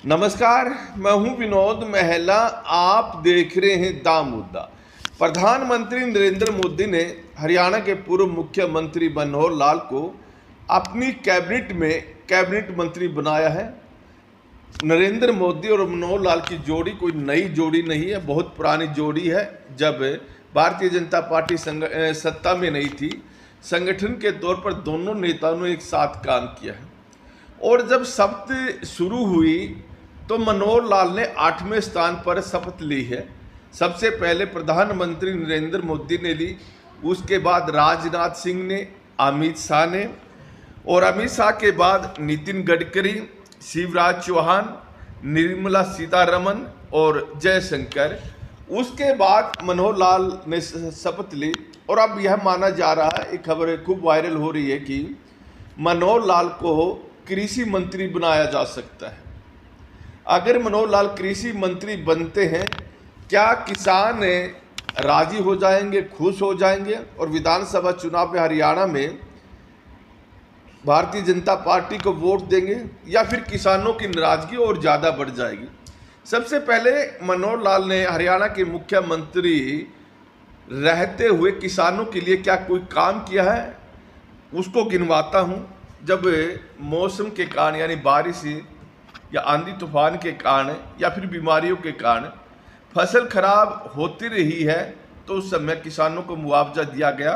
नमस्कार, मैं हूं विनोद महला। आप देख रहे हैं दा मुद्दा। प्रधानमंत्री नरेंद्र मोदी ने हरियाणा के पूर्व मुख्यमंत्री मनोहर लाल को अपनी कैबिनेट में कैबिनेट मंत्री बनाया है। नरेंद्र मोदी और मनोहर लाल की जोड़ी कोई नई जोड़ी नहीं है, बहुत पुरानी जोड़ी है। जब भारतीय जनता पार्टी सत्ता में नहीं थी, संगठन के तौर पर दोनों नेताओं ने एक साथ काम किया है। और जब शपथ शुरू हुई तो मनोहर लाल ने 8वें स्थान पर शपथ ली है। सबसे पहले प्रधानमंत्री नरेंद्र मोदी ने ली, उसके बाद राजनाथ सिंह ने, अमित शाह ने, और अमित शाह के बाद नितिन गडकरी, शिवराज चौहान, निर्मला सीतारमन और जयशंकर। उसके बाद मनोहर लाल ने शपथ ली और अब यह माना जा रहा है, एक खबर खूब वायरल हो रही है कि मनोहर लाल को कृषि मंत्री बनाया जा सकता है। अगर मनोहर लाल कृषि मंत्री बनते हैं, क्या किसान राजी हो जाएंगे, खुश हो जाएंगे और विधानसभा चुनाव में हरियाणा में भारतीय जनता पार्टी को वोट देंगे, या फिर किसानों की नाराजगी और ज़्यादा बढ़ जाएगी? सबसे पहले मनोहर लाल ने हरियाणा के मुख्यमंत्री रहते हुए किसानों के लिए क्या कोई काम किया है, उसको गिनवाता हूँ। जब मौसम के कारण यानी बारिश या आंधी तूफान के कारण या फिर बीमारियों के कारण फसल खराब होती रही है, तो उस समय किसानों को मुआवजा दिया गया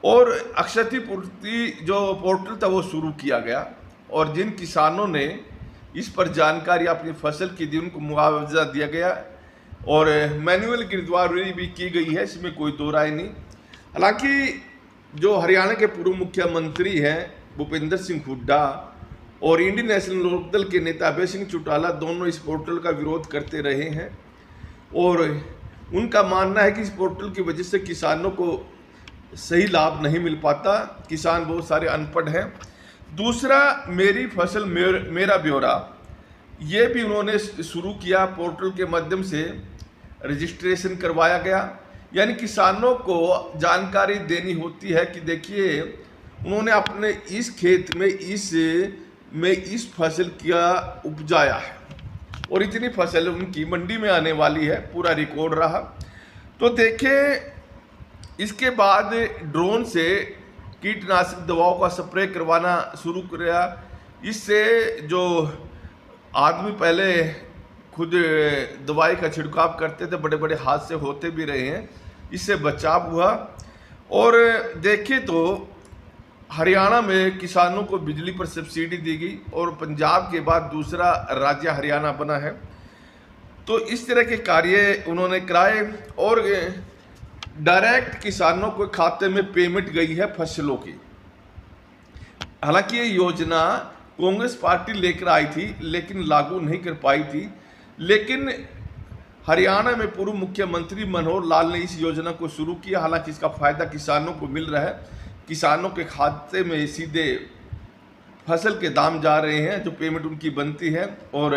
और क्षतिपूर्ति जो पोर्टल था वो शुरू किया गया। और जिन किसानों ने इस पर जानकारी अपनी फसल की दी, उनको मुआवजा दिया गया और मैनुअल गिरदावरी भी की गई है, इसमें कोई दो राय नहीं। हालांकि जो हरियाणा के पूर्व मुख्यमंत्री हैं भूपेंद्र सिंह हुड्डा और इंडियन नेशनल लोकदल के नेता अभय सिंह चौटाला दोनों इस पोर्टल का विरोध करते रहे हैं और उनका मानना है कि इस पोर्टल की वजह से किसानों को सही लाभ नहीं मिल पाता, किसान बहुत सारे अनपढ़ हैं। दूसरा, मेरी फसल मेरा ब्यौरा, ये भी उन्होंने शुरू किया, पोर्टल के माध्यम से रजिस्ट्रेशन करवाया गया। यानी किसानों को जानकारी देनी होती है कि देखिए उन्होंने अपने इस खेत में इस फसल क्या उपजाया है और इतनी फसल उनकी मंडी में आने वाली है, पूरा रिकॉर्ड रहा। तो देखिए इसके बाद ड्रोन से कीटनाशक दवाओं का स्प्रे करवाना शुरू किया। इससे जो आदमी पहले खुद दवाई का छिड़काव करते थे, बड़े बड़े हादसे होते भी रहे हैं, इससे बचाव हुआ। और देखिए तो हरियाणा में किसानों को बिजली पर सब्सिडी दी गई और पंजाब के बाद दूसरा राज्य हरियाणा बना है। तो इस तरह के कार्य उन्होंने कराए और डायरेक्ट किसानों को खाते में पेमेंट गई है फसलों की। हालांकि ये योजना कांग्रेस पार्टी लेकर आई थी लेकिन लागू नहीं कर पाई थी, लेकिन हरियाणा में पूर्व मुख्यमंत्री मनोहर लाल ने इस योजना को शुरू किया। हालांकि इसका फायदा किसानों को मिल रहा है, किसानों के खाते में सीधे फसल के दाम जा रहे हैं जो पेमेंट उनकी बनती है। और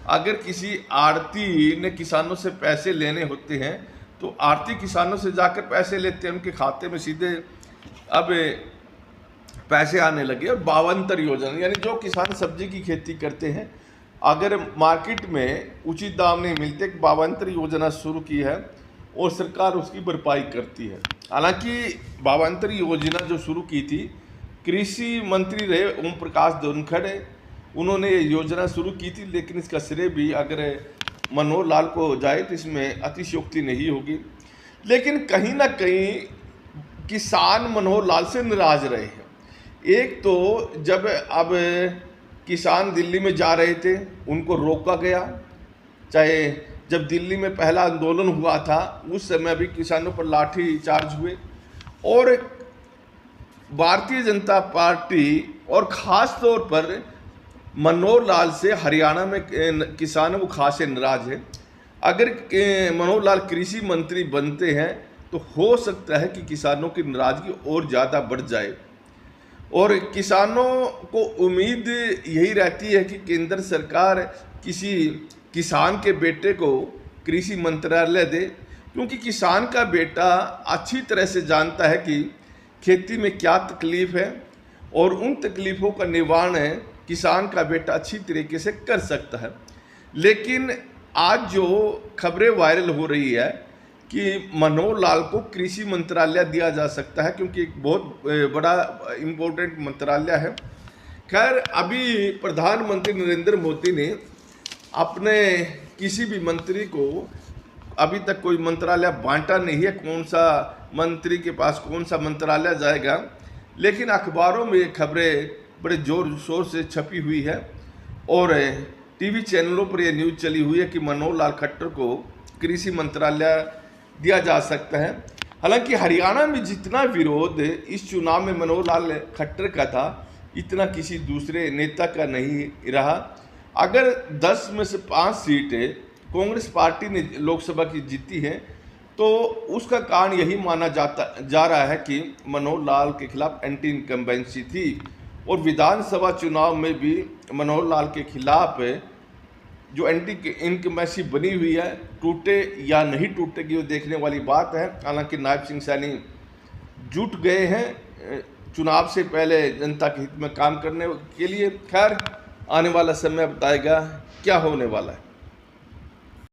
अगर किसी आड़ती ने किसानों से पैसे लेने होते हैं तो आड़ती किसानों से जाकर पैसे लेते हैं, उनके खाते में सीधे अब पैसे आने लगे। और भावांतर योजना, यानी जो किसान सब्जी की खेती करते हैं, अगर मार्केट में उचित दाम नहीं मिलते, भावांतर योजना शुरू की है और सरकार उसकी भरपाई करती है। हालांकि भावांतर योजना जो शुरू की थी, कृषि मंत्री रहे ओम प्रकाश धनखड़, उन्होंने ये योजना शुरू की थी, लेकिन इसका श्रेय भी अगर मनोहर लाल को जाए तो इसमें अतिशयोक्ति नहीं होगी। लेकिन कहीं ना कहीं किसान मनोहर लाल से नाराज रहे हैं। एक तो जब अब किसान दिल्ली में जा रहे थे, उनको रोका गया। चाहे जब दिल्ली में पहला आंदोलन हुआ था उस समय भी किसानों पर लाठी चार्ज हुए। और भारतीय जनता पार्टी और ख़ास तौर पर मनोहर लाल से हरियाणा में किसानों को खास नाराज है। अगर मनोहर लाल कृषि मंत्री बनते हैं तो हो सकता है कि किसानों की नाराजगी और ज़्यादा बढ़ जाए। और किसानों को उम्मीद यही रहती है कि केंद्र सरकार किसी किसान के बेटे को कृषि मंत्रालय दे, क्योंकि किसान का बेटा अच्छी तरह से जानता है कि खेती में क्या तकलीफ़ है और उन तकलीफ़ों का निवारण किसान का बेटा अच्छी तरीके से कर सकता है। लेकिन आज जो खबरें वायरल हो रही है कि मनोहर लाल को कृषि मंत्रालय दिया जा सकता है, क्योंकि एक बहुत बड़ा इम्पोर्टेंट मंत्रालय है। खैर, अभी प्रधानमंत्री नरेंद्र मोदी ने अपने किसी भी मंत्री को अभी तक कोई मंत्रालय बांटा नहीं है, कौन सा मंत्री के पास कौन सा मंत्रालय जाएगा, लेकिन अखबारों में ये खबरें बड़े जोर शोर से छपी हुई है और टीवी चैनलों पर यह न्यूज़ चली हुई है कि मनोहर लाल खट्टर को कृषि मंत्रालय दिया जा सकता है। हालांकि हरियाणा में जितना विरोध इस चुनाव में मनोहर लाल खट्टर का था, इतना किसी दूसरे नेता का नहीं रहा। अगर 10 में से 5 सीटें कांग्रेस पार्टी ने लोकसभा की जीती है, तो उसका कारण यही माना जा रहा है कि मनोहर लाल के खिलाफ एंटी इनकम्बेंसी थी और विधानसभा चुनाव में भी मनोहर लाल के खिलाफ जो एंटी इनकम्बेंसी बनी हुई है, टूटे या नहीं टूटेगी वो देखने वाली बात है। हालांकि नायब सिंह सैनी जुट गए हैं चुनाव से पहले जनता के हित में काम करने के लिए। खैर, आने वाला समय बताएगा क्या होने वाला है।